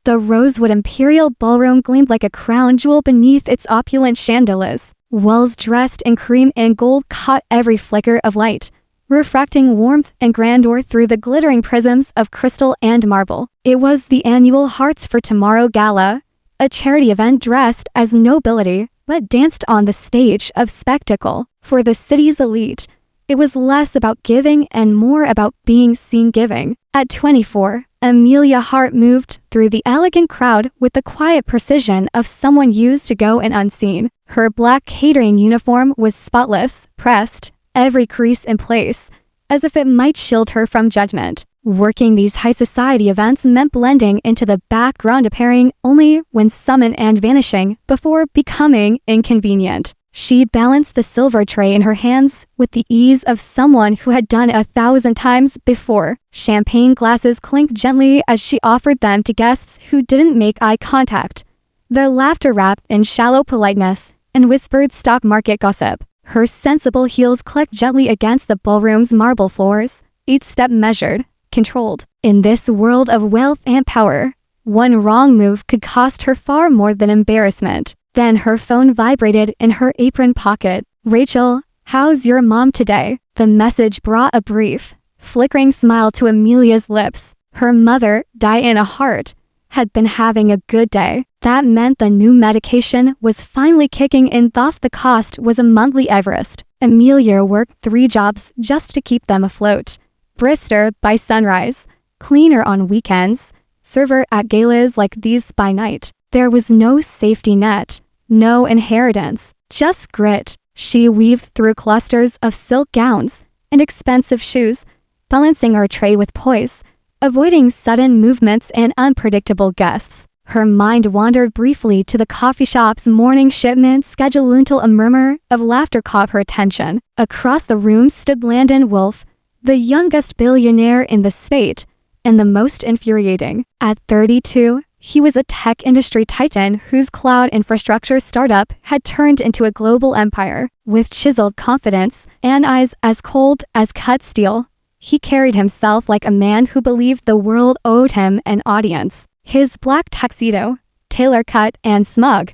The rosewood imperial ballroom gleamed like a crown jewel beneath its opulent chandeliers. Walls dressed in cream and gold caught every flicker of light, refracting warmth and grandeur through the glittering prisms of crystal and marble. It was the annual Hearts for Tomorrow Gala, a charity event dressed as nobility but danced on the stage of spectacle. For the city's elite, it was less about giving and more about being seen giving. At 24, Amelia Hart moved through the elegant crowd with the quiet precision of someone used to go and unseen. Her black catering uniform was spotless, pressed, every crease in place, as if it might shield her from judgment. Working these high society events meant blending into the background, appearing only when summoned and vanishing before becoming inconvenient. She balanced the silver tray in her hands with the ease of someone who had done it 1,000 times before. Champagne glasses clinked gently as she offered them to guests who didn't make eye contact, their laughter wrapped in shallow politeness and whispered stock market gossip. Her sensible heels clicked gently against the ballroom's marble floors, each step measured, controlled. In this world of wealth and power, one wrong move could cost her far more than embarrassment. Then her phone vibrated in her apron pocket. "Rachel, how's your mom today?" The message brought a brief, flickering smile to Amelia's lips. Her mother, Diana Hart, had been having a good day. That meant the new medication was finally kicking in, though the cost was a monthly Everest. Amelia worked 3 jobs just to keep them afloat. Brister by sunrise, cleaner on weekends, server at galas like these by night. There was no safety net, no inheritance, just grit. She weaved through clusters of silk gowns and expensive shoes, balancing her tray with poise, avoiding sudden movements and unpredictable guests. Her mind wandered briefly to the coffee shop's morning shipment schedule until a murmur of laughter caught her attention. Across the room stood Landon Wolfe, the youngest billionaire in the state, and the most infuriating. At 32, he was a tech industry titan whose cloud infrastructure startup had turned into a global empire. With chiseled confidence and eyes as cold as cut steel, he carried himself like a man who believed the world owed him an audience. His black tuxedo, tailor-cut and smug,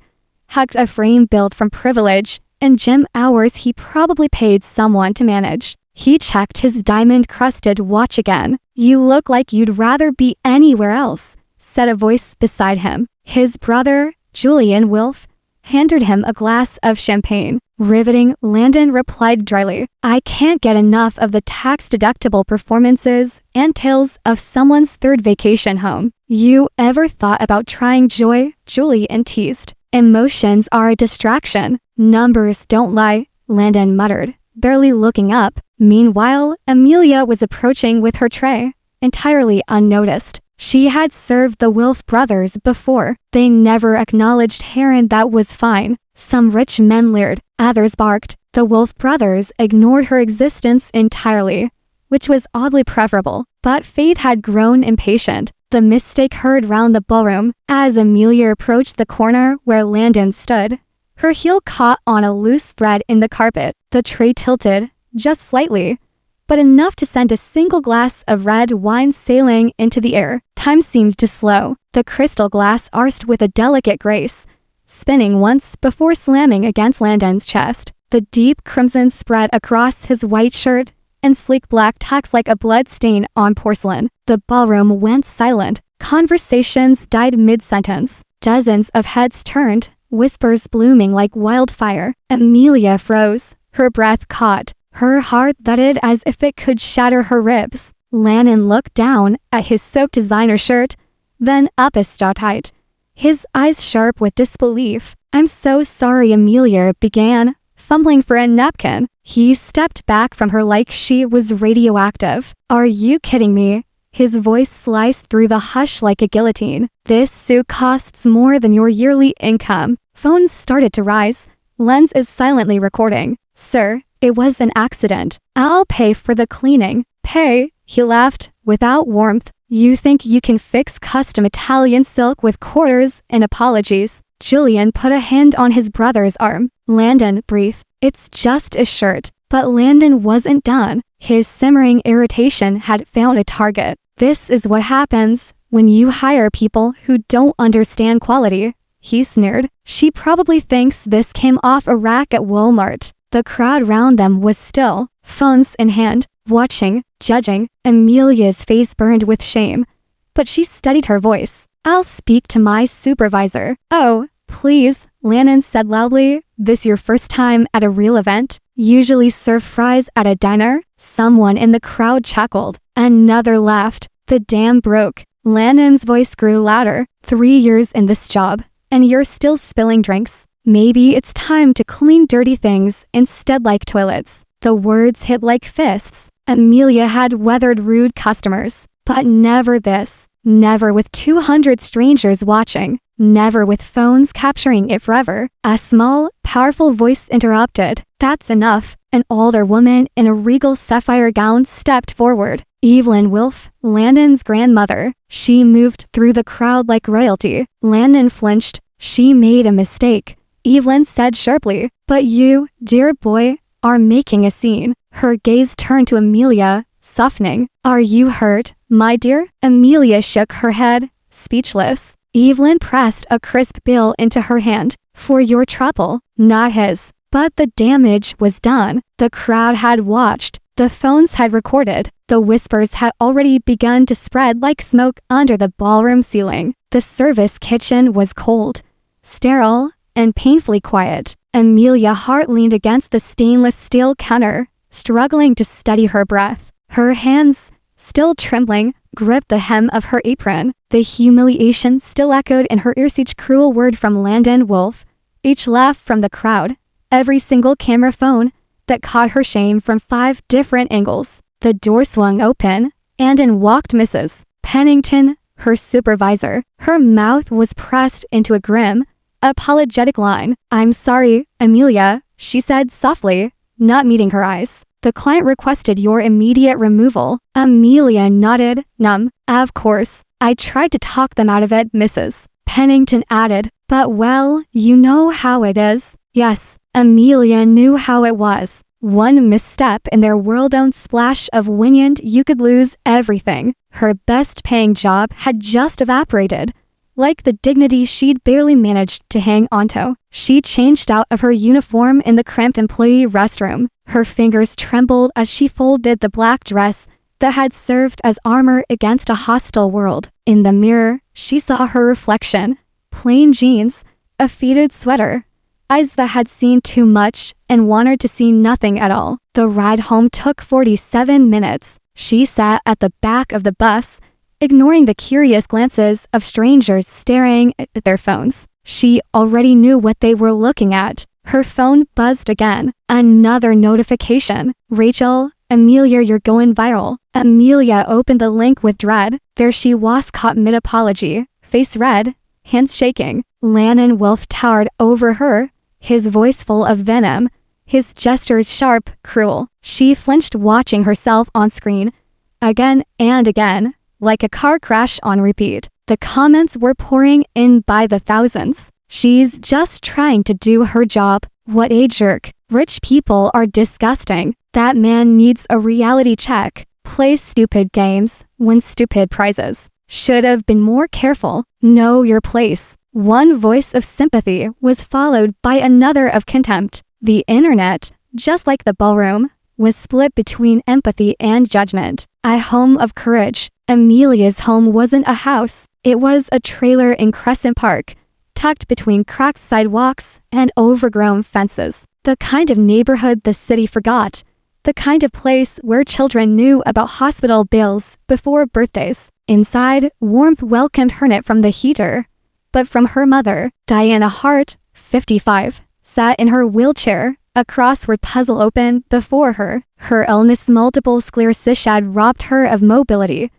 hugged a frame built from privilege and gym hours he probably paid someone to manage. He checked his diamond-crusted watch again. "You look like you'd rather be anywhere else," said a voice beside him. His brother, Julian Wilf, handed him a glass of champagne. Riveting, Landon replied dryly, "I can't get enough of the tax-deductible performances and tales of someone's third vacation home." "You ever thought about trying joy?" Julian teased. "Emotions are a distraction. Numbers don't lie," Landon muttered, barely looking up. Meanwhile, Amelia was approaching with her tray, entirely unnoticed. She had served the Wilf brothers before. They never acknowledged Heron. That was fine. Some rich men leered, others barked. The Wilf brothers ignored her existence entirely, which was oddly preferable. But fate had grown impatient. The mistake heard round the ballroom as Amelia approached the corner where Landon stood. Her heel caught on a loose thread in the carpet. The tray tilted, just slightly, but enough to send a single glass of red wine sailing into the air. Time seemed to slow. The crystal glass arced with a delicate grace, spinning once before slamming against Landon's chest. The deep crimson spread across his white shirt and sleek black tux like a blood stain on porcelain. The ballroom went silent. Conversations died mid-sentence. Dozens of heads turned, whispers blooming like wildfire. Amelia froze, her breath caught. Her heart thudded as if it could shatter her ribs. Landon looked down at his soaked designer shirt, then up his jaw tight, his eyes sharp with disbelief. "I'm so sorry," Amelia began, fumbling for a napkin. He stepped back from her like she was radioactive. "Are you kidding me?" His voice sliced through the hush like a guillotine. "This suit costs more than your yearly income." Phones started to rise. Lens is silently recording. "Sir, it was an accident. I'll pay for the cleaning." "Pay?" He laughed, without warmth. "You think you can fix custom Italian silk with quarters and apologies?" Julian put a hand on his brother's arm. Landon breathed. "It's just a shirt." But Landon wasn't done. His simmering irritation had found a target. "This is what happens when you hire people who don't understand quality. He sneered. She probably thinks this came off a rack at Walmart. The crowd round them was still, phones in hand, watching, judging. Amelia's face burned with shame. But she steadied her voice. I'll speak to my supervisor. Oh, please, Lannon said loudly. This your first time at a real event? Usually serve fries at a diner? Someone in the crowd chuckled. Another laughed. The dam broke. Lannon's voice grew louder. 3 years in this job, and you're still spilling drinks. Maybe it's time to clean dirty things instead, like toilets. The words hit like fists. Amelia had weathered rude customers, but never this. Never with 200 strangers watching. Never with phones capturing it forever. A small, powerful voice interrupted. That's enough. An older woman in a regal sapphire gown stepped forward. Evelyn Wilf, Landon's grandmother. She moved through the crowd like royalty. Landon flinched. She made a mistake. Evelyn said sharply, but you, dear boy, are making a scene. Her gaze turned to Amelia, softening. Are you hurt, my dear? Amelia shook her head, speechless. Evelyn pressed a crisp bill into her hand. For your trouble, not his. But the damage was done. The crowd had watched. The phones had recorded. The whispers had already begun to spread like smoke under the ballroom ceiling. The service kitchen was cold, sterile, and painfully quiet. Amelia Hart leaned against the stainless steel counter, struggling to steady her breath. Her hands, still trembling, gripped the hem of her apron. The humiliation still echoed in her ears, each cruel word from Landon Wolf, each laugh from the crowd, every single camera phone that caught her shame from 5 different angles. The door swung open, and in walked Mrs. Pennington, her supervisor. Her mouth was pressed into a grim, apologetic line. I'm sorry, Amelia, she said softly, not meeting her eyes. The client requested your immediate removal. Amelia nodded, numb. Of course, I tried to talk them out of it, Mrs. Pennington added. But well, you know how it is. Yes, Amelia knew how it was. One misstep in their world-owned splash of wind, you could lose everything. Her best-paying job had just evaporated. Like the dignity she'd barely managed to hang onto. She changed out of her uniform in the cramped employee restroom. Her fingers trembled as she folded the black dress that had served as armor against a hostile world. In the mirror, she saw her reflection. Plain jeans, a faded sweater, eyes that had seen too much and wanted to see nothing at all. The ride home took 47 minutes. She sat at the back of the bus, ignoring the curious glances of strangers staring at their phones. She already knew what they were looking at. Her phone buzzed again. Another notification. Rachel, Amelia, you're going viral. Amelia opened the link with dread. There she was, caught mid-apology, face red, hands shaking. Lannon Wolf towered over her, his voice full of venom, his gestures sharp, cruel. She flinched, watching herself on screen, again and again, like a car crash on repeat. The comments were pouring in by the thousands. She's just trying to do her job. What a jerk. Rich people are disgusting. That man needs a reality check. Play stupid games, win stupid prizes. Should have been more careful. Know your place. One voice of sympathy was followed by another of contempt. The internet, just like the ballroom, was split between empathy and judgment. A home of courage. Amelia's home wasn't a house. It was a trailer in Crescent Park, tucked between cracked sidewalks and overgrown fences. The kind of neighborhood the city forgot. The kind of place where children knew about hospital bills before birthdays. Inside, warmth welcomed her not from the heater, but from her mother. Diana Hart, 55, sat in her wheelchair, a crossword puzzle open before her. Her illness, multiple sclerosis, had robbed her of mobility,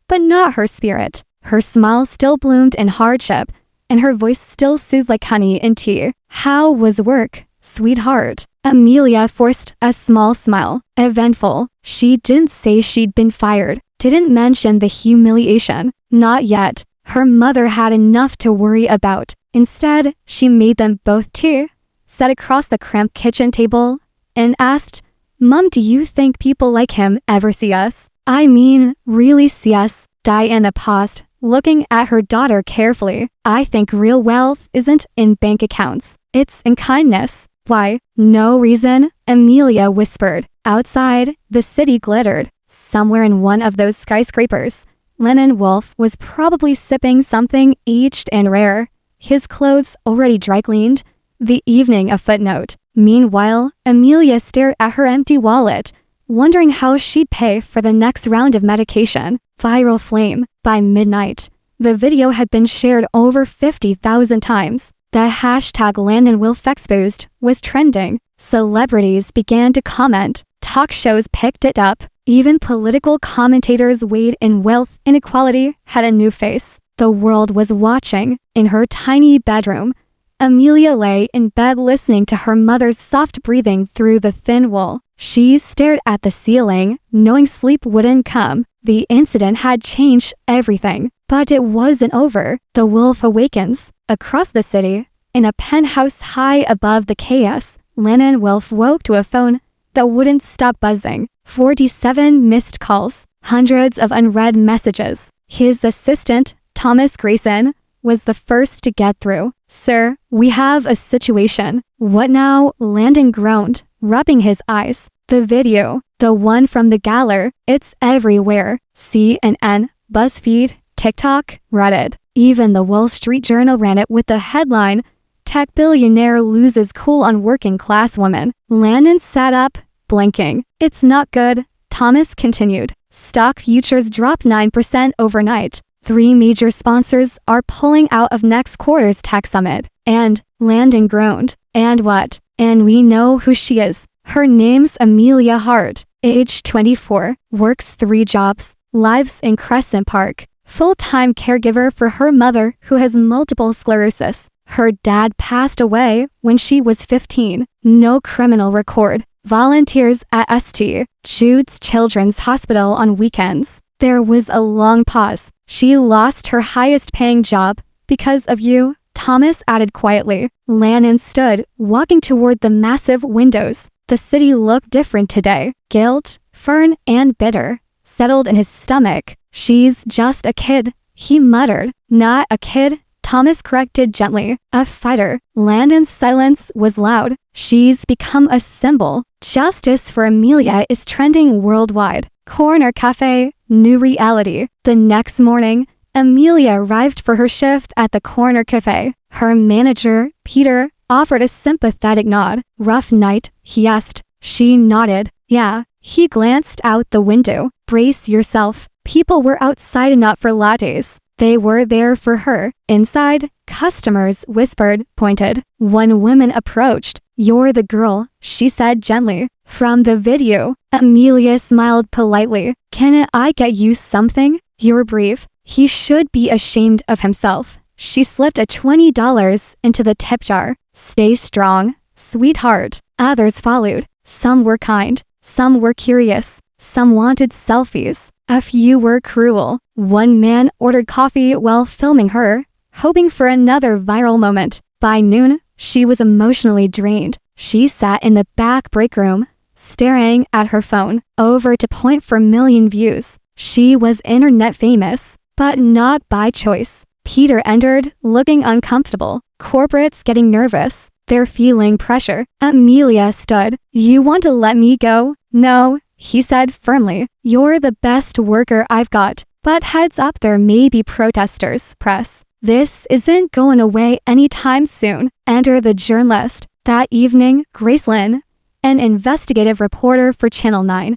but not her spirit. Her smile still bloomed in hardship, and her voice still soothed like honey in tea. How was work, sweetheart? Amelia forced a small smile. Eventful. She didn't say she'd been fired, didn't mention the humiliation. Not yet. Her mother had enough to worry about. Instead, she made them both tea, sat across the cramped kitchen table, and asked, Mom, do you think people like him ever see us? I mean, really see us? Diana paused, looking at her daughter carefully. I think real wealth isn't in bank accounts. It's in kindness. Why? No reason, Amelia whispered. Outside, the city glittered. Somewhere in one of those skyscrapers, Lennon Wolf was probably sipping something aged and rare, his clothes already dry-cleaned. The evening a footnote. Meanwhile, Amelia stared at her empty wallet, wondering how she'd pay for the next round of medication. Viral flame. By midnight, the video had been shared over 50,000 times. The hashtag LandonWolfExposed was trending. Celebrities began to comment. Talk shows picked it up. Even political commentators weighed in wealth inequality had a new face. The world was watching. In her tiny bedroom, Amelia lay in bed listening to her mother's soft breathing through the thin wool. She stared at the ceiling, knowing sleep wouldn't come. The incident had changed everything. But it wasn't over. The wolf awakens. Across the city, in a penthouse high above the chaos, Lennon Wolf woke to a phone that wouldn't stop buzzing. 47 missed calls, hundreds of unread messages. His assistant, Thomas Grayson, was the first to get through. Sir, we have a situation. What now? Landon groaned, rubbing his eyes. The video, the one from the gala, it's everywhere. CNN, BuzzFeed, TikTok, Reddit. Even the Wall Street Journal ran it with the headline, Tech Billionaire Loses Cool on Working Class Woman. Landon sat up, blinking. It's not good, Thomas continued. Stock futures dropped 9% overnight. 3 major sponsors are pulling out of next quarter's tech summit. And, Landon groaned. And what? And we know who she is. Her name's Amelia Hart. Age 24, works 3 jobs, lives in Crescent Park. Full-time caregiver for her mother who has multiple sclerosis. Her dad passed away when she was 15. No criminal record. Volunteers at St. Jude's Children's Hospital on weekends. There was a long pause. She lost her highest-paying job because of you, Thomas added quietly. Landon stood, walking toward the massive windows. The city looked different today. Guilt, firm and bitter, settled in his stomach. She's just a kid, he muttered. Not a kid, Thomas corrected gently. A fighter. Landon's silence was loud. She's become a symbol. Justice for Amelia is trending worldwide. Corner Cafe, new reality. The next morning, Amelia arrived for her shift at the Corner Cafe. Her manager, Peter, offered a sympathetic nod. Rough night, he asked. She nodded. Yeah. He glanced out the window. Brace yourself. People were outside not for lattes. They were there for her. Inside, customers whispered, pointed. One woman approached. You're the girl, she said gently. From the video, Amelia smiled politely. Can I get you something? You're brief. He should be ashamed of himself. She slipped a $20 into the tip jar. Stay strong, sweetheart. Others followed. Some were kind. Some were curious. Some wanted selfies. A few were cruel. One man ordered coffee while filming her, hoping for another viral moment. By noon, she was emotionally drained. She sat in the back break room, staring at her phone, over to point for million views. She was internet famous, but not by choice. Peter entered, looking uncomfortable. Corporates getting nervous. They're feeling pressure. Amelia stood. You want to let me go? No, he said firmly. You're the best worker I've got. But heads up, there may be protesters. Press. This isn't going away anytime soon. Enter the journalist. That evening, Gracelyn, an investigative reporter for Channel 9,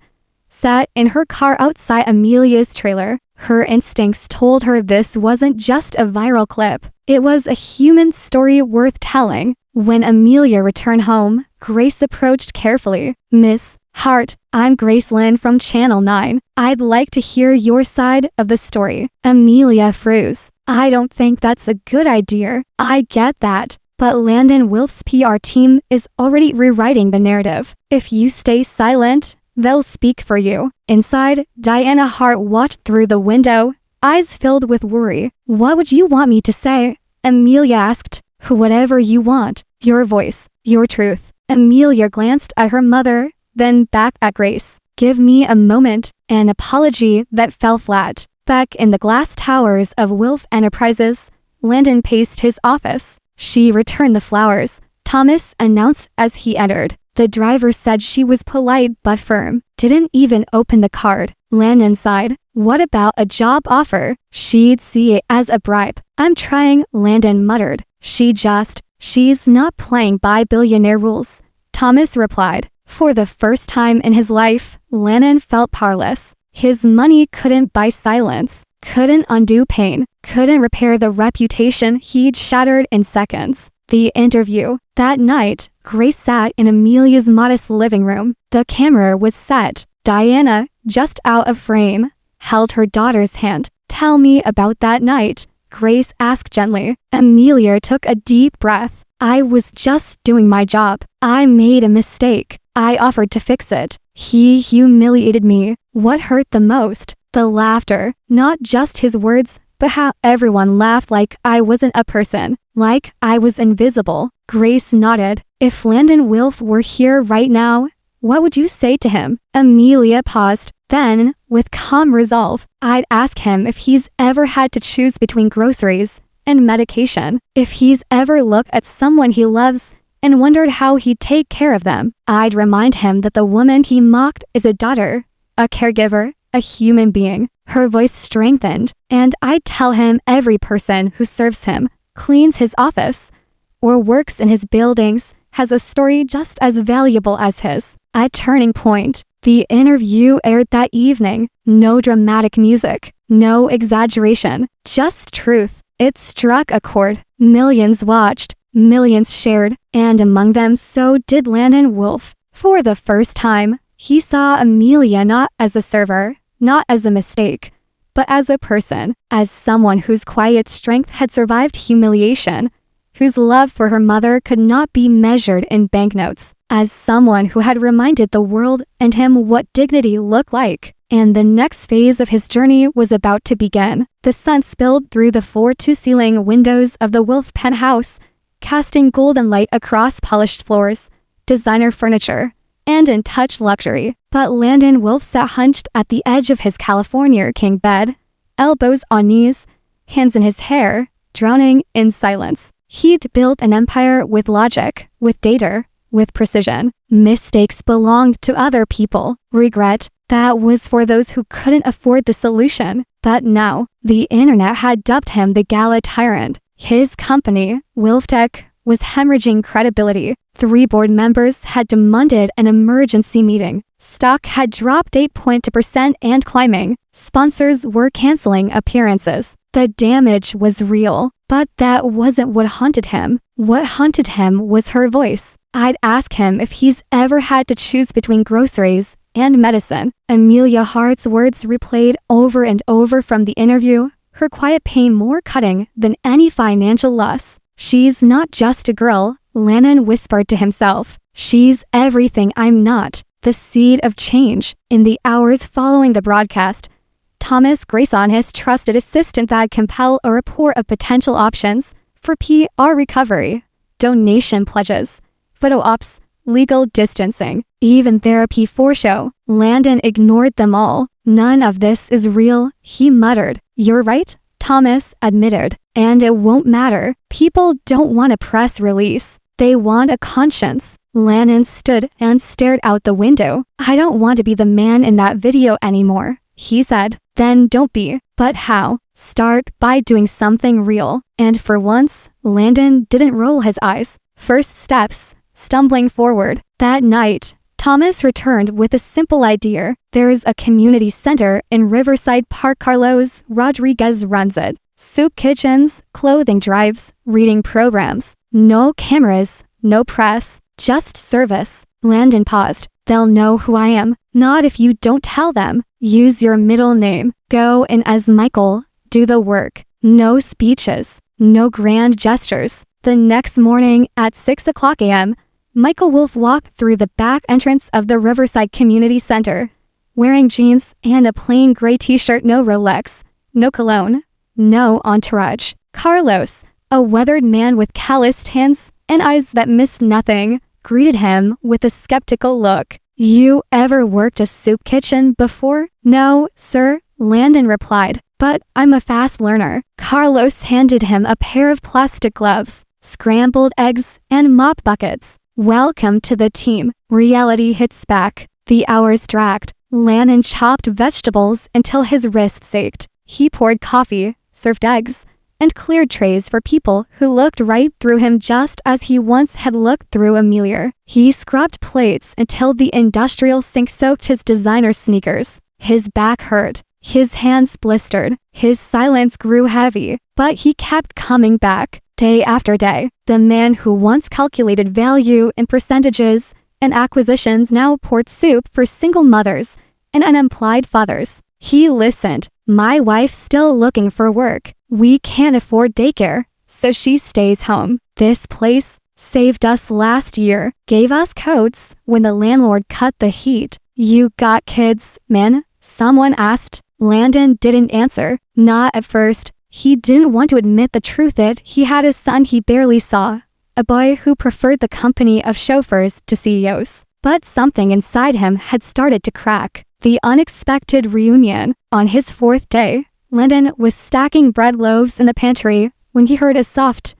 sat in her car outside Amelia's trailer. Her instincts told her this wasn't just a viral clip. It was a human story worth telling. When Amelia returned home, Grace approached carefully. Miss Hart, I'm Gracelyn from Channel 9. I'd like to hear your side of the story. Amelia froze. I don't think that's a good idea. I get that. But Landon Wolf's PR team is already rewriting the narrative. If you stay silent, they'll speak for you. Inside, Diana Hart watched through the window, eyes filled with worry. What would you want me to say? Amelia asked. Whatever you want. Your voice. Your truth. Amelia glanced at her mother, then back at Grace. Give me a moment. An apology that fell flat. Back in the glass towers of Wilf Enterprises, Landon paced his office. She returned the flowers, Thomas announced as he entered. The driver said she was polite but firm. Didn't even open the card. Landon sighed. What about a job offer? She'd see it as a bribe. I'm trying, Landon muttered. She's not playing by billionaire rules, Thomas replied. For the first time in his life, Landon felt powerless. His money couldn't buy silence, couldn't undo pain, couldn't repair the reputation he'd shattered in seconds. The interview. That night, Grace sat in Amelia's modest living room. The camera was set. Diana, just out of frame, held her daughter's hand. Tell me about that night, Grace asked gently. Amelia took a deep breath. I was just doing my job. I made a mistake. I offered to fix it. He humiliated me. What hurt the most? The laughter. Not just his words, but how everyone laughed like I wasn't a person. Like I was invisible. Grace nodded. If Landon Wilf were here right now, what would you say to him? Amelia paused. Then, with calm resolve, I'd ask him if he's ever had to choose between groceries and medication. If he's ever looked at someone he loves and wondered how he'd take care of them. I'd remind him that the woman he mocked is a daughter, a caregiver, a human being. Her voice strengthened, and I'd tell him every person who serves him, cleans his office, or works in his buildings has a story just as valuable as his. A turning point. The interview aired that evening. No dramatic music, no exaggeration, just truth. It struck a chord. Millions watched, millions shared, and among them so did Landon Wilf. For the first time, he saw Amelia not as a server, not as a mistake, but as a person, as someone whose quiet strength had survived humiliation, whose love for her mother could not be measured in banknotes, as someone who had reminded the world and him what dignity looked like. And the next phase of his journey was about to begin. The sun spilled through the floor-to-ceiling windows of the Wilf penthouse, casting golden light across polished floors, designer furniture, and in-touch luxury. But Landon Wilf sat hunched at the edge of his California king bed, elbows on knees, hands in his hair, drowning in silence. He'd built an empire with logic, with data, with precision. Mistakes belonged to other people. Regret, that was for those who couldn't afford the solution. But now, the internet had dubbed him the gala tyrant. His company, Wilftech, was hemorrhaging credibility. 3 board members had demanded an emergency meeting. Stock had dropped 8.2% and climbing. Sponsors were canceling appearances. The damage was real, but that wasn't what haunted him. What haunted him was her voice. I'd ask him if he's ever had to choose between groceries and medicine. Amelia Hart's words replayed over and over from the interview, her quiet pain more cutting than any financial loss. She's not just a girl, Landon whispered to himself. She's everything I'm not. The seed of change. In the hours following the broadcast, Thomas Grayson, his trusted assistant, that compiled a report of potential options for PR recovery, donation pledges, photo ops, legal distancing, even therapy for show. Landon ignored them all. None of this is real, he muttered. You're right, Thomas admitted. And it won't matter. People don't want a press release. They want a conscience. Landon stood and stared out the window. I don't want to be the man in that video anymore, he said. Then don't be. But how? Start by doing something real. And for once, Landon didn't roll his eyes. First steps, stumbling forward. That night, Thomas returned with a simple idea. There's a community center in Riverside Park. Carlos Rodriguez runs it. Soup kitchens, clothing drives, reading programs. No cameras, no press, just service. Landon paused. They'll know who I am. Not if you don't tell them. Use your middle name. Go in as Michael. Do the work. No speeches. No grand gestures. The next morning at 6:00 a.m., Michael Wilf walked through the back entrance of the Riverside Community Center, wearing jeans and a plain gray t-shirt. No Rolex, no cologne, no entourage. Carlos, a weathered man with calloused hands and eyes that missed nothing, greeted him with a skeptical look. You ever worked a soup kitchen before? No, sir, Landon replied. but I'm a fast learner. Carlos handed him a pair of plastic gloves, scrambled eggs, and mop buckets. Welcome to the team. Reality hits back. The hours dragged. Landon chopped vegetables until his wrists ached. He poured coffee, served eggs, and cleared trays for people who looked right through him just as he once had looked through a Millionaire. He scrubbed plates until the industrial sink soaked his designer sneakers. His back hurt. His hands blistered. His silence grew heavy, but he kept coming back. Day after day, the man who once calculated value in percentages and acquisitions now poured soup for single mothers and unemployed fathers. He listened. My wife's still looking for work. We can't afford daycare, so she stays home. This place saved us last year, gave us coats when the landlord cut the heat. You got kids, man? Someone asked. Landon didn't answer. Not at first. He didn't want to admit the truth that he had a son he barely saw, a boy who preferred the company of chauffeurs to CEOs. But something inside him had started to crack. The unexpected reunion. On his 4th day, Landon was stacking bread loaves in the pantry when he heard a soft,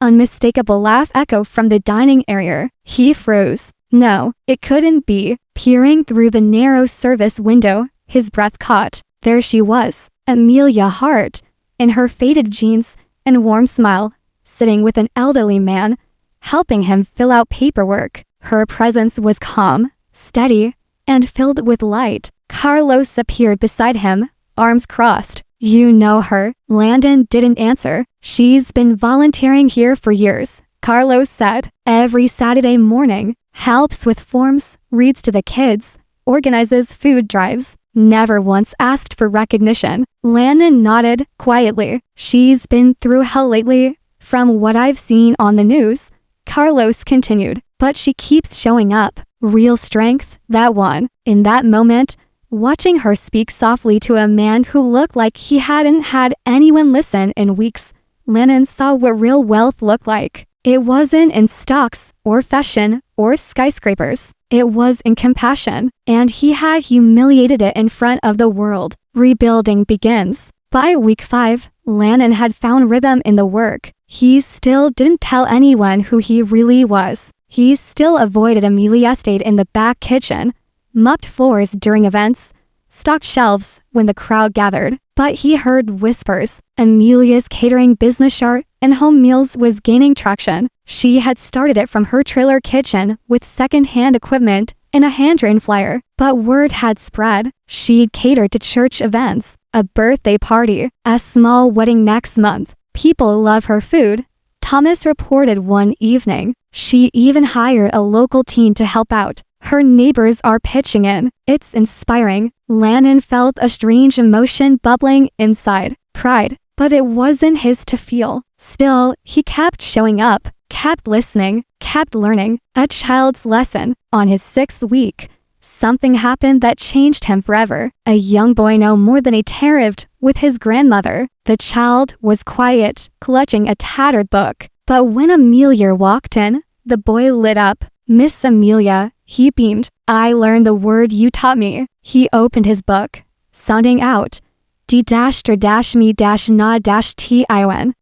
unmistakable laugh echo from the dining area. He froze. No, it couldn't be. Peering through the narrow service window, his breath caught. There she was, Amelia Hart, in her faded jeans and warm smile, sitting with an elderly man, helping him fill out paperwork. Her presence was calm, steady, and filled with light. Carlos appeared beside him, arms crossed. You know her. Landon didn't answer. She's been volunteering here for years, Carlos said. Every Saturday morning, helps with forms, reads to the kids, organizes food drives. Never once asked for recognition. Landon nodded quietly. She's been through hell lately, from what I've seen on the news. Carlos continued, but she keeps showing up. Real strength, that one. In that moment, watching her speak softly to a man who looked like he hadn't had anyone listen in weeks, Landon saw what real wealth looked like. It wasn't in stocks or fashion or skyscrapers. It was in compassion, and he had humiliated it in front of the world. Rebuilding begins. By week 5, Landon had found rhythm in the work. He still didn't tell anyone who he really was. He still avoided Amelia stayed in the back kitchen, mopped floors during events, stocked shelves when the crowd gathered. But he heard whispers. Amelia's catering business chart and home meals was gaining traction. She had started it from her trailer kitchen with second-hand equipment and a handwritten flyer. But word had spread. She'd catered to church events, a birthday party, a small wedding next month. People love her food, Thomas reported one evening. She even hired a local teen to help out. Her neighbors are pitching in. It's inspiring. Landon felt a strange emotion bubbling inside. Pride. But it wasn't his to feel. Still, he kept showing up, kept listening, kept learning. A child's lesson. On his 6th week, something happened that changed him forever. A young boy no more than a terrified with his grandmother. The child was quiet, clutching a tattered book. But when Amelia walked in, the boy lit up. Miss Amelia, he beamed. I learned the word you taught me. He opened his book, sounding out. D-me-na-tion.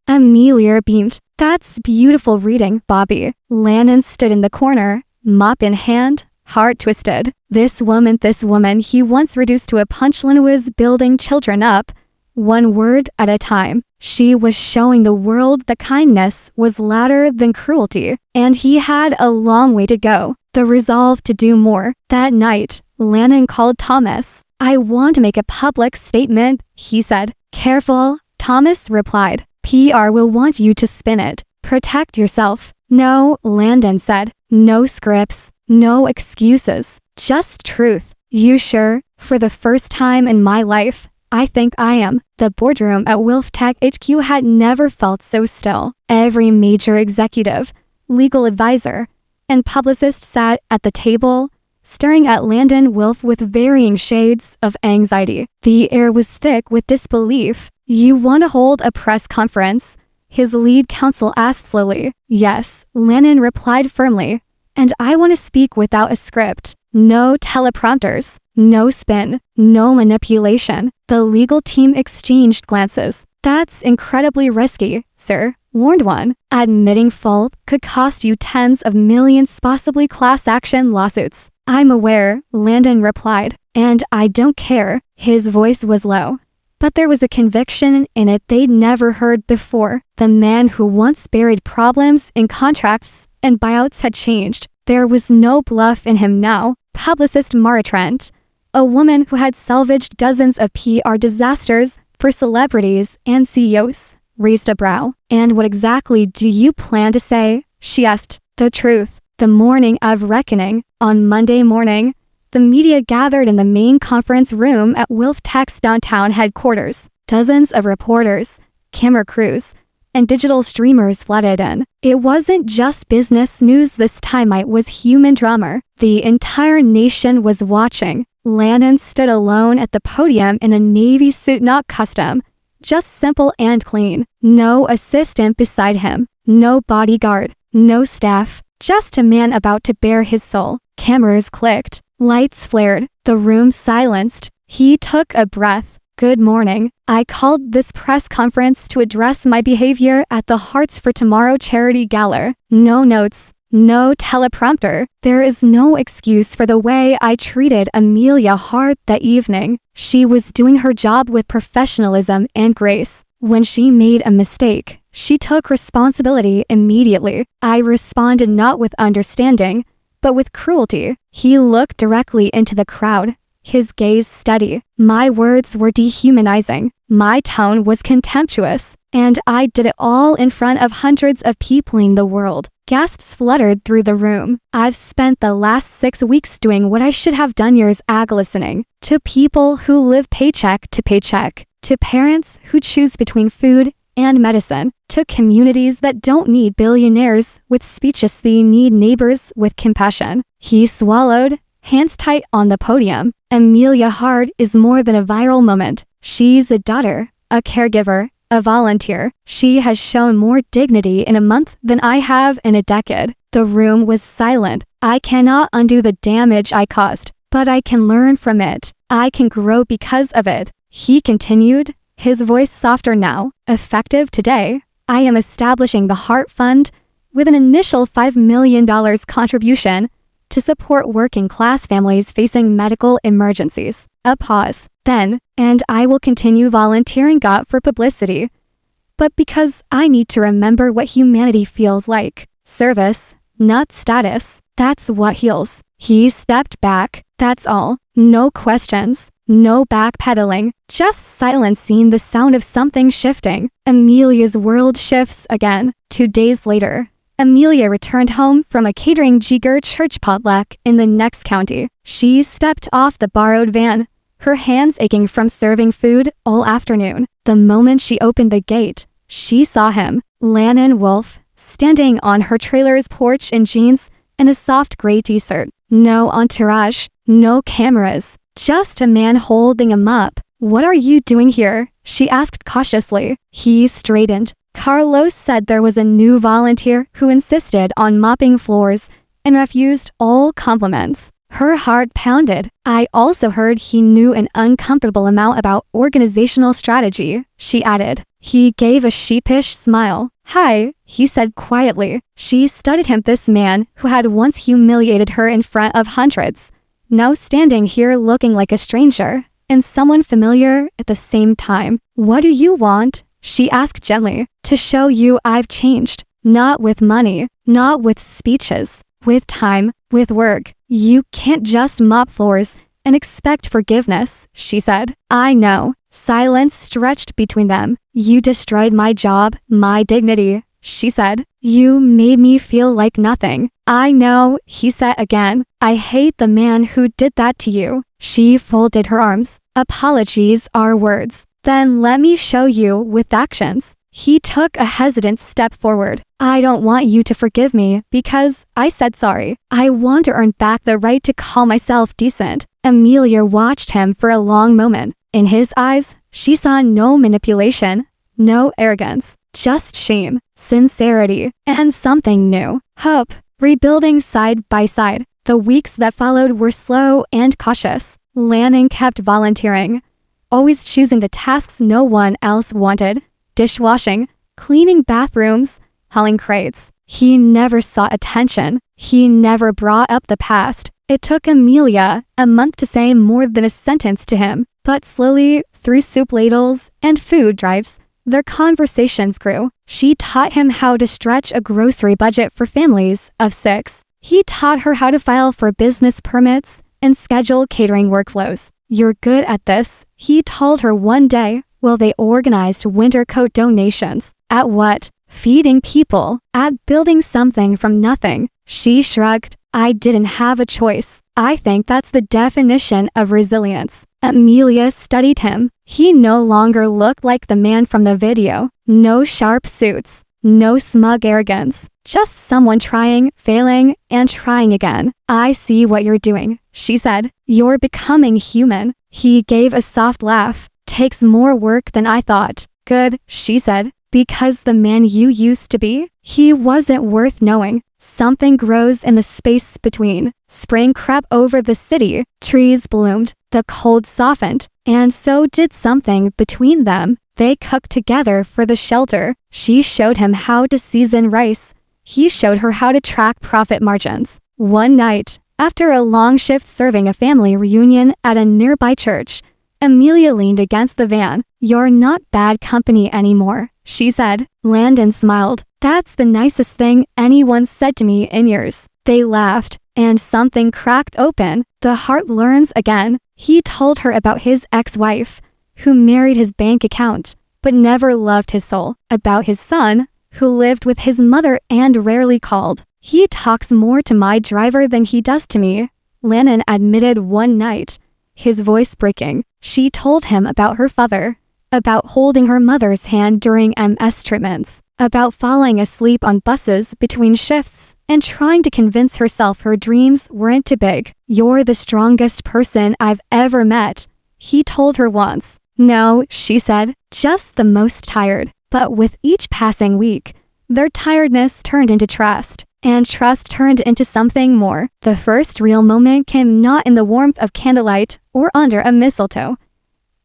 Amelia beamed. That's beautiful reading, Bobby. Landon stood in the corner, mop in hand, heart twisted. This woman he once reduced to a punchline was building children up, one word at a time. She was showing the world that kindness was louder than cruelty, and he had a long way to go. The resolve to do more. That night, Landon called Thomas. I want to make a public statement, he said. Careful, Thomas replied. PR will want you to spin it. Protect yourself. No, Landon said. No scripts, no excuses, just truth. You sure? For the first time in my life, I think I am. The boardroom at Wilf Tech HQ had never felt so still. Every major executive, legal advisor, and publicist sat at the table, staring at Landon Wilf with varying shades of anxiety. The air was thick with disbelief. You want to hold a press conference? His lead counsel asked slowly. Yes, Landon replied firmly. and I want to speak without a script. No teleprompters. No spin. No manipulation. The legal team exchanged glances. That's incredibly risky, sir, warned one. Admitting fault could cost you tens of millions, possibly class action lawsuits. I'm aware, Landon replied, and I don't care. His voice was low, but there was a conviction in it they'd never heard before. The man who once buried problems in contracts and buyouts had changed. There was no bluff in him now. Publicist Mara Trent, a woman who had salvaged dozens of PR disasters for celebrities and CEOs, raised a brow. And what exactly do you plan to say? She asked. The truth. The morning of reckoning. On Monday morning, the media gathered in the main conference room at Wilf Tech's downtown headquarters. Dozens of reporters, camera crews, and digital streamers flooded in. It wasn't just business news this time, it was human drama. The entire nation was watching. Landon stood alone at the podium in a navy suit, not custom, just simple and clean. No assistant beside him, no bodyguard, no staff, just a man about to bare his soul. Cameras clicked, lights flared, the room silenced. He took a breath. Good morning. I called this press conference to address my behavior at the Hearts for Tomorrow charity gala. No notes. No teleprompter. There is no excuse for the way I treated Amelia Hart that evening. She was doing her job with professionalism and grace. When she made a mistake, she took responsibility immediately. I responded not with understanding, but with cruelty. He looked directly into the crowd, his gaze steady. My words were dehumanizing. My tone was contemptuous, and I did it all in front of hundreds of people in the world. Gasps fluttered through the room. I've spent the last 6 weeks doing what I should have done years ago, listening to people who live paycheck to paycheck, to parents who choose between food and medicine, to communities that don't need billionaires with speeches, they need neighbors with compassion. He swallowed, hands tight on the podium. Amelia Hart is more than a viral moment. She's a daughter, a caregiver, a volunteer. She has shown more dignity in a month than I have in a decade. The room was silent. I cannot undo the damage I caused, but I can learn from it. I can grow because of it. He continued, his voice softer now. Effective today, I am establishing the Heart Fund with an initial $5 million contribution to support working-class families facing medical emergencies. A pause. Then, and I will continue volunteering God for publicity, but because I need to remember what humanity feels like. Service, not status. That's what heals. He stepped back. That's all. No questions. No backpedaling. Just silence, seeing the sound of something shifting. Amelia's world shifts again. 2 days later, Amelia returned home from a catering jigger church potluck in the next county. She stepped off the borrowed van, her hands aching from serving food all afternoon. The moment she opened the gate, she saw him, Landon Wolf, standing on her trailer's porch in jeans and a soft gray t-shirt. No entourage, no cameras, just a man holding a mop. What are you doing here? She asked cautiously. He straightened. Carlos said there was a new volunteer who insisted on mopping floors and refused all compliments. Her heart pounded. I also heard he knew an uncomfortable amount about organizational strategy, she added. He gave a sheepish smile. Hi, he said quietly. She studied him, this man who had once humiliated her in front of hundreds, now standing here looking like a stranger and someone familiar at the same time. What do you want? She asked gently. To show you I've changed. Not with money, not with speeches, with time, with work. You can't just mop floors and expect forgiveness, she said. I know. Silence stretched between them. You destroyed my job, my dignity, she said. You made me feel like nothing. I know, he said again. I hate the man who did that to you. She folded her arms. Apologies are words. Then let me show you with actions. He took a hesitant step forward. I don't want you to forgive me because I said sorry. I want to earn back the right to call myself decent. Amelia watched him for a long moment. In his eyes, she saw no manipulation, no arrogance, just shame, sincerity, and something new. Hope. rebuilding side by side. The weeks that followed were slow and cautious. Lannan kept volunteering, always choosing the tasks no one else wanted. Dishwashing, cleaning bathrooms, hauling crates. He never sought attention. He never brought up the past. It took Amelia a month to say more than a sentence to him, but slowly, through soup ladles and food drives, their conversations grew. She taught him how to stretch a grocery budget for families of 6. He taught her how to file for business permits and schedule catering workflows. "You're good at this," he told her one day while they organized winter coat donations. "At what? Feeding people. At building something from nothing." She shrugged. "I didn't have a choice." I think that's the definition of resilience. Amelia studied him. He no longer looked like the man from the video. No sharp suits. No smug arrogance. Just someone trying, failing, and trying again. "I see what you're doing," she said. "You're becoming human." He gave a soft laugh. "Takes more work than I thought." "Good," she said. "Because the man you used to be, he wasn't worth knowing." Something grows in the space between. Spring crept over the city. Trees bloomed. The cold softened. And so did something between them. They cooked together for the shelter. She showed him how to season rice. He showed her how to track profit margins. One night, after a long shift serving a family reunion at a nearby church, Amelia leaned against the van. "You're not bad company anymore," she said. Landon smiled. "That's the nicest thing anyone said to me in years." They laughed, and something cracked open. The heart learns again. He told her about his ex-wife, who married his bank account, but never loved his soul. About his son, who lived with his mother and rarely called. "He talks more to my driver than he does to me," Lannan admitted one night, his voice breaking. She told him about her father, about holding her mother's hand during MS treatments, about falling asleep on buses between shifts and trying to convince herself her dreams weren't too big. "You're the strongest person I've ever met," he told her once. "No," she said, "just the most tired." But with each passing week, their tiredness turned into trust, and trust turned into something more. The first real moment came not in the warmth of candlelight or under a mistletoe,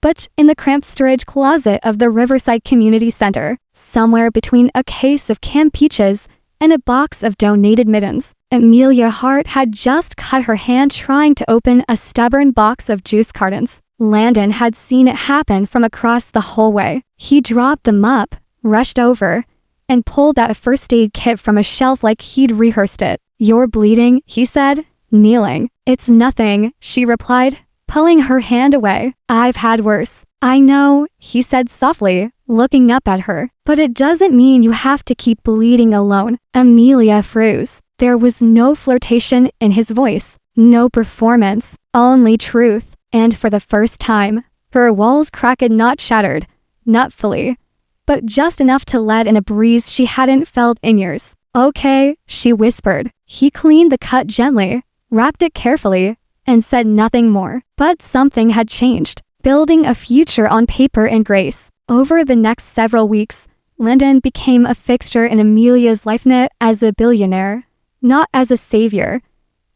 but in the cramped storage closet of the Riverside Community Center, somewhere between a case of canned peaches and a box of donated mittens. Amelia Hart had just cut her hand trying to open a stubborn box of juice cartons. Landon had seen it happen from across the hallway. He dropped them up, rushed over, and pulled out a first aid kit from a shelf like he'd rehearsed it. "You're bleeding," he said, kneeling. "It's nothing," she replied, pulling her hand away. "I've had worse." "I know," he said softly, looking up at her. "But it doesn't mean you have to keep bleeding alone." Amelia froze. There was no flirtation in his voice, no performance, only truth. And for the first time, her walls cracked, not shattered, not fully, but just enough to let in a breeze she hadn't felt in years. "Okay," she whispered. He cleaned the cut gently, wrapped it carefully, and said nothing more. But something had changed, building a future on paper and grace. Over the next several weeks, Landon became a fixture in Amelia's life, not as a billionaire, not as a savior,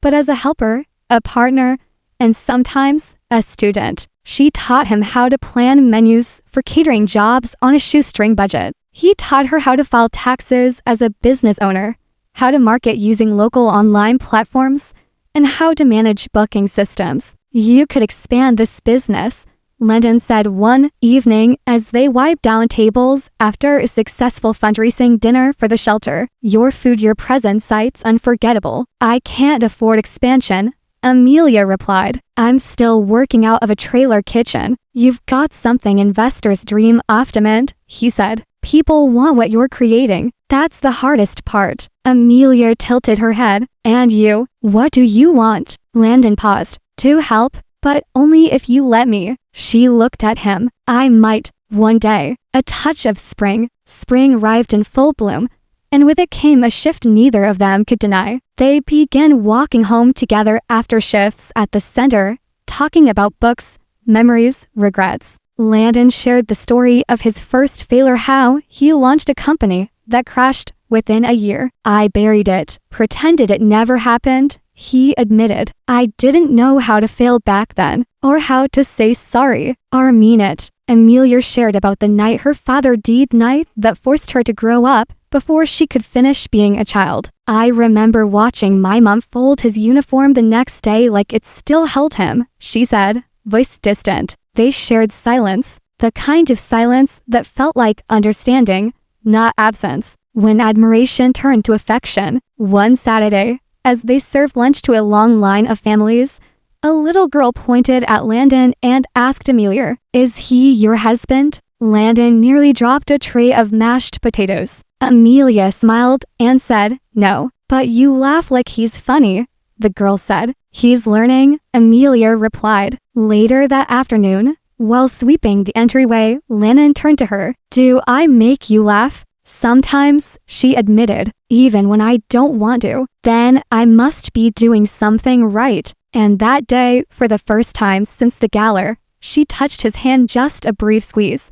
but as a helper, a partner, and sometimes a student. She taught him how to plan menus for catering jobs on a shoestring budget. He taught her how to file taxes as a business owner, how to market using local online platforms, and how to manage booking systems. "You could expand this business," Landon said one evening as they wiped down tables after a successful fundraising dinner for the shelter. "Your food, your present site's unforgettable." "I can't afford expansion," Amelia replied. "I'm still working out of a trailer kitchen." "You've got something investors dream of, demand," he said. "People want what you're creating. That's the hardest part." Amelia tilted her head. "And you? What do you want?" Landon paused. "To help, but only if you let me." She looked at him. "I might, one day." A touch of spring. Spring arrived in full bloom, and with it came a shift neither of them could deny. They began walking home together after shifts at the center, talking about books, memories, regrets. Landon shared the story of his first failure, how he launched a company, that crashed within a year. I buried it, pretended it never happened. He admitted, I didn't know how to fail back then, or how to say sorry, or mean it. Amelia shared about the night her father died, night that forced her to grow up before she could finish being a child. I remember watching my mom fold his uniform the next day like it still held him, she said, voice distant. They shared silence, the kind of silence that felt like understanding, not absence. When admiration turned to affection, one Saturday, as they served lunch to a long line of families, a little girl pointed at Landon and asked Amelia, "Is he your husband?" Landon nearly dropped a tray of mashed potatoes. Amelia smiled and said, "No, but you laugh like he's funny," the girl said. "He's learning," Amelia replied. Later that afternoon, while sweeping the entryway, Landon turned to her. "Do I make you laugh?" "Sometimes," she admitted, "even when I don't want to. Then I must be doing something right." And that day, for the first time since the gala, she touched his hand, just a brief squeeze,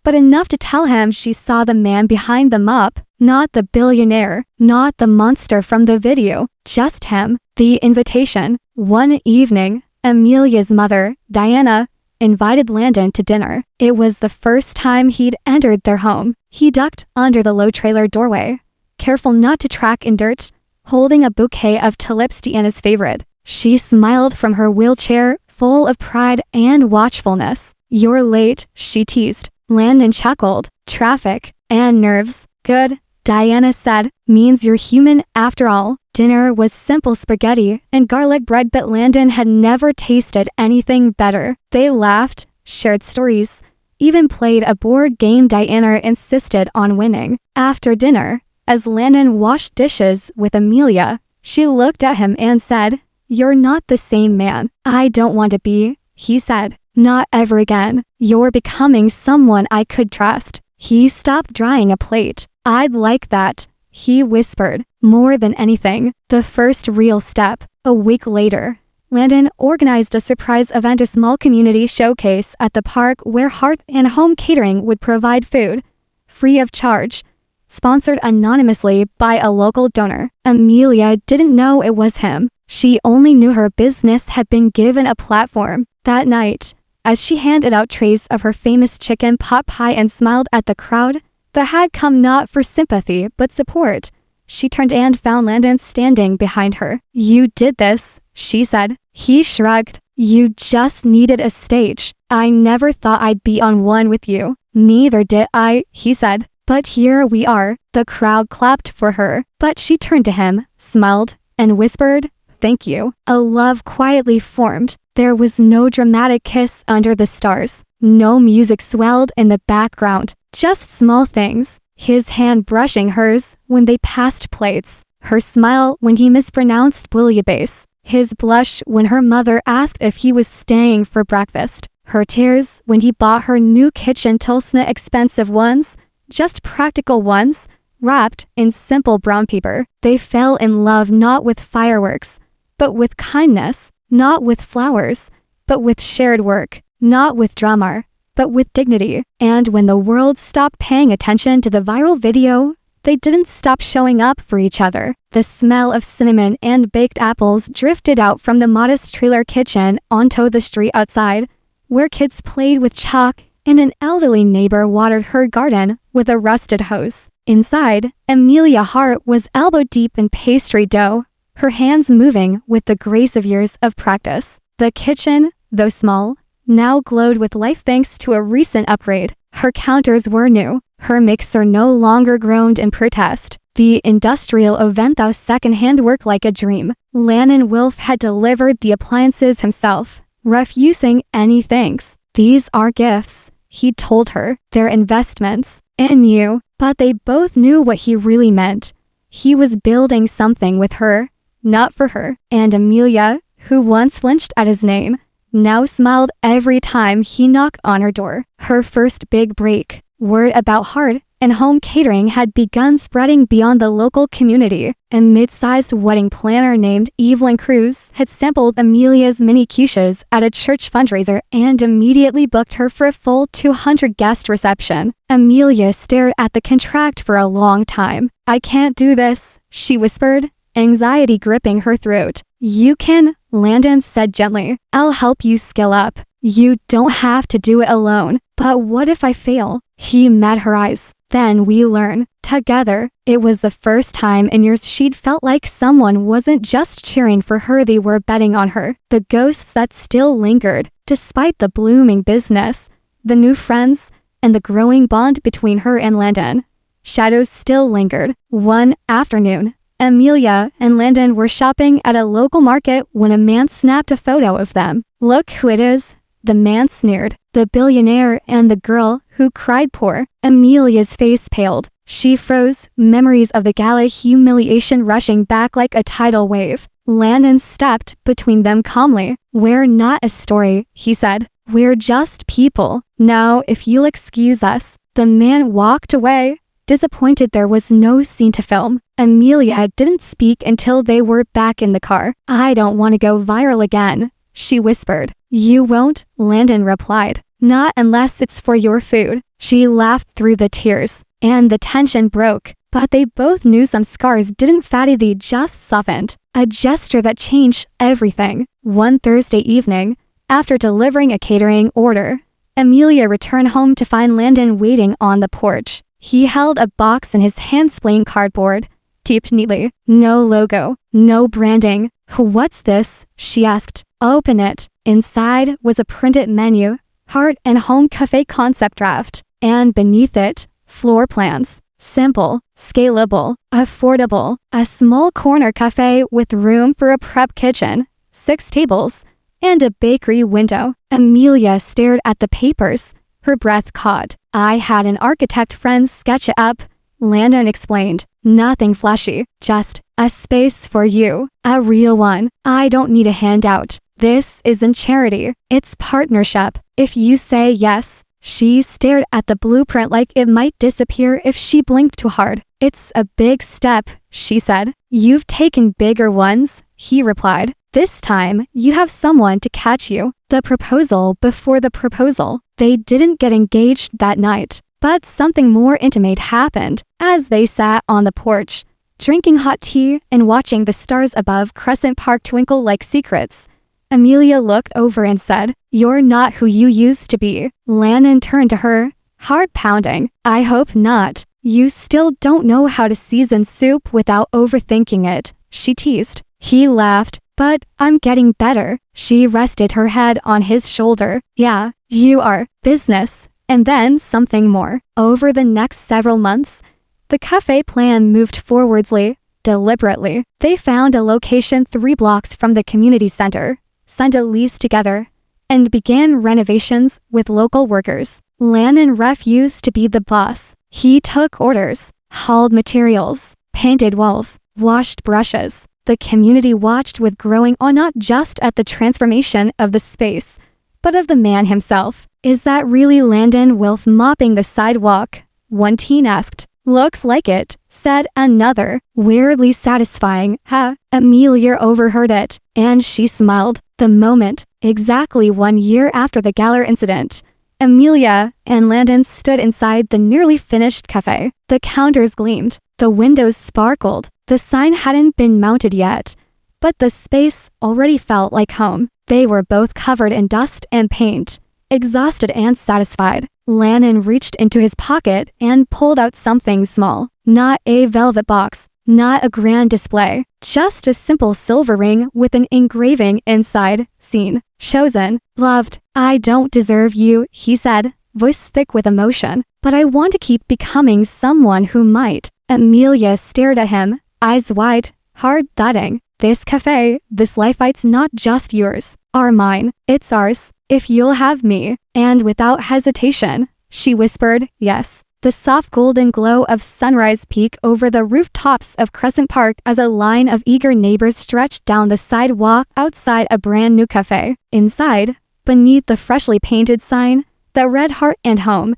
but enough to tell him she saw the man behind the mop, not the billionaire, not the monster from the video, just him. The invitation. One evening, Amelia's mother, Diana, invited Landon to dinner. It was the first time he'd entered their home. He ducked under the low trailer doorway, careful not to track in dirt, holding a bouquet of tulips, Diana's favorite. She smiled from her wheelchair, full of pride and watchfulness. "You're late," she teased. Landon chuckled. "Traffic and nerves. Good," Diana said. "Means you're human after all." Dinner was simple spaghetti and garlic bread, but Landon had never tasted anything better. They laughed, shared stories, even played a board game Diana insisted on winning. After dinner, as Landon washed dishes with Amelia, she looked at him and said, "You're not the same man I don't want to be," he said. "Not ever again. You're becoming someone I could trust." He stopped drying a plate. "I'd like that," he whispered. More than anything, the first real step. A week later, Landon organized a surprise event, a small community showcase at the park where Heart and Home Catering would provide food, free of charge, sponsored anonymously by a local donor. Amelia didn't know it was him. She only knew her business had been given a platform. That night, as she handed out trays of her famous chicken pot pie and smiled at the crowd that had come not for sympathy but support, she turned and found Landon standing behind her. "You did this," she said. He shrugged. "You just needed a stage. I never thought I'd be on one with you." "Neither did I," he said. "But here we are." The crowd clapped for her, but she turned to him, smiled, and whispered, "Thank you." A love quietly formed. There was no dramatic kiss under the stars. No music swelled in the background. Just small things. His hand brushing hers when they passed plates. Her smile when he mispronounced bouillabaisse. His blush when her mother asked if he was staying for breakfast. Her tears when he bought her new kitchen tools, not expensive ones, just practical ones, wrapped in simple brown paper. They fell in love not with fireworks, but with kindness, not with flowers, but with shared work, not with drama, but with dignity. And when the world stopped paying attention to the viral video, they didn't stop showing up for each other. The smell of cinnamon and baked apples drifted out from the modest trailer kitchen onto the street outside, where kids played with chalk and an elderly neighbor watered her garden with a rusted hose. Inside, Amelia Hart was elbow deep in pastry dough, her hands moving with the grace of years of practice. The kitchen, though small, now glowed with life thanks to a recent upgrade. Her counters were new. Her mixer no longer groaned in protest. The industrial oven thou second-hand worked like a dream. Landon Wilf had delivered the appliances himself, refusing any thanks. "These are gifts," he told her. "They're investments in you." But they both knew what he really meant. He was building something with her, not for her. And Amelia, who once flinched at his name, now smiled every time he knocked on her door. Her first big break. Word about Hart and home catering had begun spreading beyond the local community. A mid-sized wedding planner named Evelyn Cruz had sampled Amelia's mini quiches at a church fundraiser and immediately booked her for a full 200-guest reception. Amelia stared at the contract for a long time. "I can't do this," she whispered, anxiety gripping her throat. "You can," Landon said gently. "I'll help you scale up. You don't have to do it alone." "But what if I fail?" He met her eyes. "Then we learn together." It was the first time in years she'd felt like someone wasn't just cheering for her, they were betting on her. The ghosts that still lingered, despite the blooming business, the new friends, and the growing bond between her and Landon. Shadows still lingered. One afternoon, Amelia and Landon were shopping at a local market when a man snapped a photo of them. "Look who it is," the man sneered. "The billionaire and the girl who cried poor." Amelia's face paled. She froze, memories of the gala humiliation rushing back like a tidal wave. Landon stepped between them calmly. "We're not a story," he said. "We're just people. Now, if you'll excuse us." The man walked away, disappointed there was no scene to film. Amelia didn't speak until they were back in the car. "I don't want to go viral again," she whispered. "You won't," Landon replied. "Not unless it's for your food." She laughed through the tears, and the tension broke. But they both knew some scars didn't fade, they just softened. A gesture that changed everything. One Thursday evening, after delivering a catering order, Amelia returned home to find Landon waiting on the porch. He held a box in his hands, plain cardboard, taped neatly. No logo, no branding. "What's this?" she asked. "Open it." Inside was a printed menu, heart and home cafe concept draft, and beneath it, floor plans. Simple, scalable, affordable. A small corner cafe with room for a prep kitchen, 6 tables, and a bakery window. Amelia stared at the papers. Her breath caught. "I had an architect friend sketch it up," Landon explained. "Nothing flashy, just a space for you. A real one. I don't need a handout. This isn't charity. It's partnership. If you say yes." She stared at the blueprint like it might disappear if she blinked too hard. "It's a big step," she said. "You've taken bigger ones," he replied. "This time, you have someone to catch you." The proposal before the proposal. They didn't get engaged that night, but something more intimate happened. As they sat on the porch, drinking hot tea and watching the stars above Crescent Park twinkle like secrets, Amelia looked over and said, "You're not who you used to be." Landon turned to her, heart pounding. "I hope not. You still don't know how to season soup without overthinking it," she teased. He laughed. "But I'm getting better." She rested her head on his shoulder. "Yeah, you are. Business. And then something more." Over the next several months, the cafe plan moved forwardly, deliberately. They found a location 3 blocks from the community center, signed a lease together, and began renovations with local workers. Landon refused to be the boss. He took orders, hauled materials, painted walls, washed brushes. The community watched with growing awe, not just at the transformation of the space, but of the man himself. "Is that really Landon Wilf mopping the sidewalk?" one teen asked. "Looks like it," said another. "Weirdly satisfying, huh?" Amelia overheard it, and she smiled. The moment, exactly 1 year after the gala incident, Amelia and Landon stood inside the nearly finished cafe. The counters gleamed, the windows sparkled. The sign hadn't been mounted yet, but the space already felt like home. They were both covered in dust and paint, exhausted and satisfied. Landon reached into his pocket and pulled out something small. Not a velvet box, not a grand display, just a simple silver ring with an engraving inside. "Seen, chosen, loved. I don't deserve you," he said, voice thick with emotion. "But I want to keep becoming someone who might." Amelia stared at him, eyes wide, heart thudding. "This cafe, this life, it's not just yours, or mine. It's ours, if you'll have me." And without hesitation, she whispered, "Yes." The soft golden glow of sunrise peeked over the rooftops of Crescent Park as a line of eager neighbors stretched down the sidewalk outside a brand new cafe. Inside, beneath the freshly painted sign that read "Heart and Home,"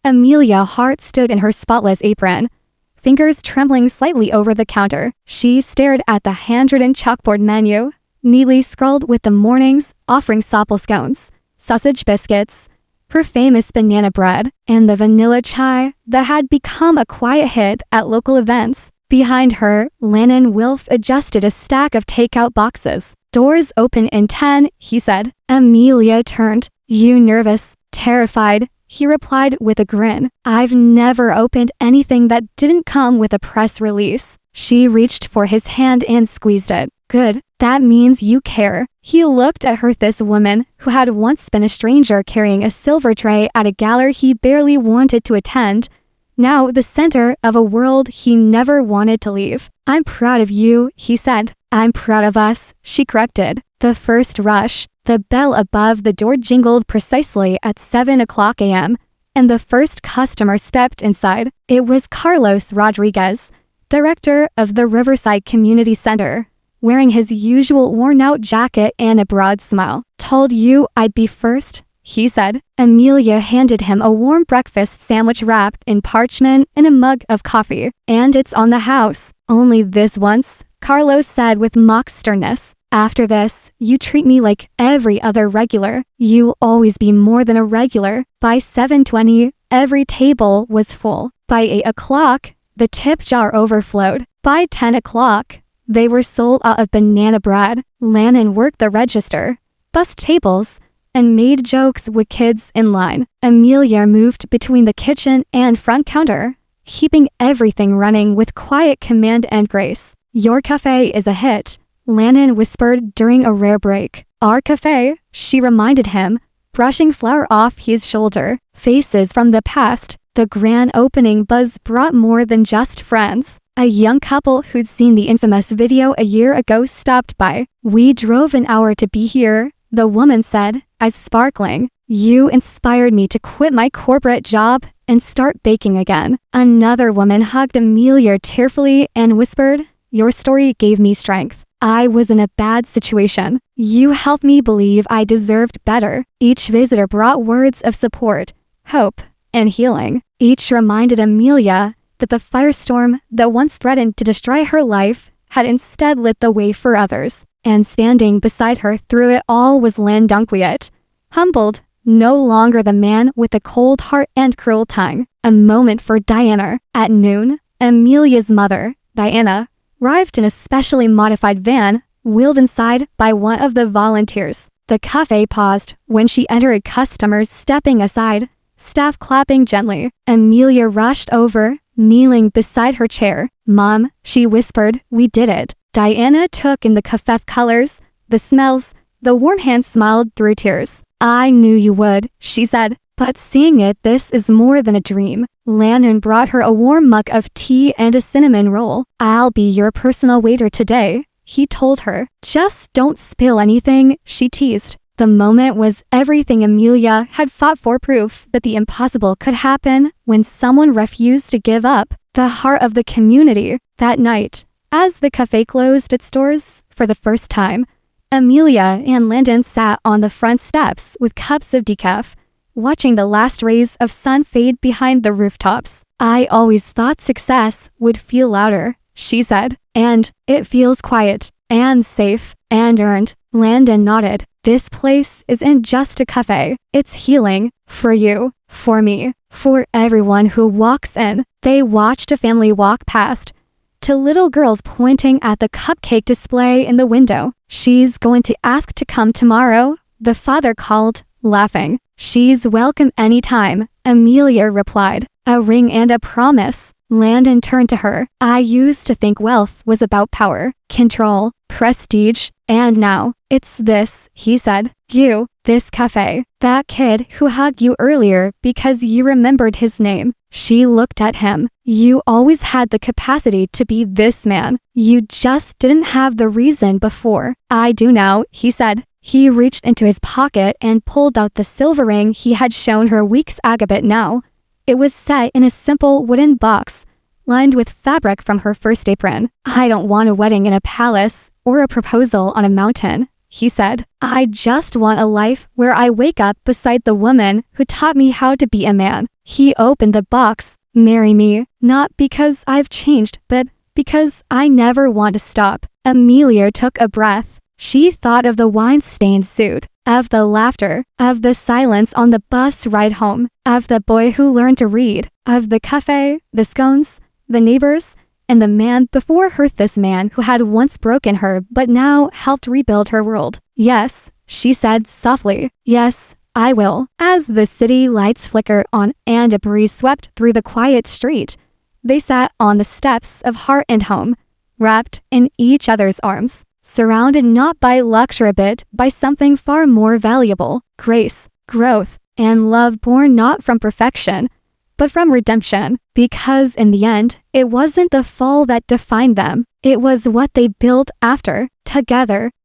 Amelia's heart stood in her spotless apron, fingers trembling slightly over the counter. She stared at the handwritten chalkboard menu, neatly scrawled with the morning's offering supple scones, sausage biscuits, her famous banana bread, and the vanilla chai that had become a quiet hit at local events. Behind her, Lannon Wilf adjusted a stack of takeout boxes. "Doors open in 10, he said. Amelia turned. "You nervous? Terrified?" he replied with a grin. "I've never opened anything that didn't come with a press release." She reached for his hand and squeezed it. "Good. That means you care." He looked at her, this woman who had once been a stranger carrying a silver tray at a gala he barely wanted to attend, now the center of a world he never wanted to leave. "I'm proud of you," he said. "I'm proud of us," she corrected. The first rush. The bell above the door jingled precisely at 7 o'clock a.m., and the first customer stepped inside. It was Carlos Rodriguez, director of the Riverside Community Center, wearing his usual worn-out jacket and a broad smile. "Told you I'd be first," he said. Amelia handed him a warm breakfast sandwich wrapped in parchment and a mug of coffee. "And it's on the house. Only this once," Carlos said with mock sternness. "After this, you treat me like every other regular. You'll always be more than a regular." By 7:20, every table was full. By 8 o'clock, the tip jar overflowed. By 10 o'clock, they were sold out of banana bread. Lannon worked the register, bussed tables, and made jokes with kids in line. Amelia moved between the kitchen and front counter, keeping everything running with quiet command and grace. "Your cafe is a hit," Lannon whispered during a rare break. "Our cafe," she reminded him, brushing flour off his shoulder. Faces from the past. The grand opening buzz brought more than just friends. A young couple who'd seen the infamous video a year ago stopped by. "We drove an hour to be here," the woman said, eyes sparkling. "You inspired me to quit my corporate job and start baking again." Another woman hugged Amelia tearfully and whispered, "Your story gave me strength. I was in a bad situation. You helped me believe I deserved better." Each visitor brought words of support, hope, and healing. Each reminded Amelia that the firestorm that once threatened to destroy her life had instead lit the way for others. And standing beside her through it all was Len Dunquiet, humbled, no longer the man with a cold heart and cruel tongue. A moment for Diana. At noon, Amelia's mother, Diana, arrived in a specially modified van, wheeled inside by one of the volunteers. The cafe paused when she entered, customers stepping aside, staff clapping gently. Amelia rushed over, kneeling beside her chair. "Mom," she whispered, "we did it." Diana took in the cafe colors, the smells, the warm hand smiled through tears. "I knew you would," she said, "but seeing it, this is more than a dream." Lannon brought her a warm mug of tea and a cinnamon roll. "I'll be your personal waiter today," he told her. "Just don't spill anything," she teased. The moment was everything Amelia had fought for, proof that the impossible could happen when someone refused to give up. The heart of the community. That night, as the cafe closed its doors for the first time, Amelia and Landon sat on the front steps with cups of decaf, watching the last rays of sun fade behind the rooftops. "I always thought success would feel louder," she said, "and it feels quiet and safe and earned." Landon nodded. "This place isn't just a cafe. It's healing. For you, for me, for everyone who walks in." They watched a family walk past, to little girls pointing at the cupcake display in the window. "She's going to ask to come tomorrow," the father called, laughing. "She's welcome anytime," Amelia replied. "A ring and a promise." Landon turned to her. "I used to think wealth was about power, control, prestige, and now it's this," he said. "You, this cafe, that kid who hugged you earlier because you remembered his name." She looked at him. "You always had the capacity to be this man. You just didn't have the reason before." "I do now," he said. He reached into his pocket and pulled out the silver ring he had shown her weeks ago. Now, it was set in a simple wooden box, lined with fabric from her first apron. "I don't want a wedding in a palace or a proposal on a mountain," he said. "I just want a life where I wake up beside the woman who taught me how to be a man." He opened the box. Marry me, not because I've changed, but because I never want to stop. Amelia took a breath. She thought of the wine-stained suit, of the laughter, of the silence on the bus ride home, of the boy who learned to read, of the cafe, the scones, the neighbors, and the man before her, this man who had once broken her but now helped rebuild her world. Yes, she said softly. Yes, I will. As the city lights flickered on and a breeze swept through the quiet street, they sat on the steps of Heart and Home, wrapped in each other's arms, surrounded not by luxury but by something far more valuable, grace, growth, and love born not from perfection, but from redemption. Because in the end, it wasn't the fall that defined them. It was what they built after, together,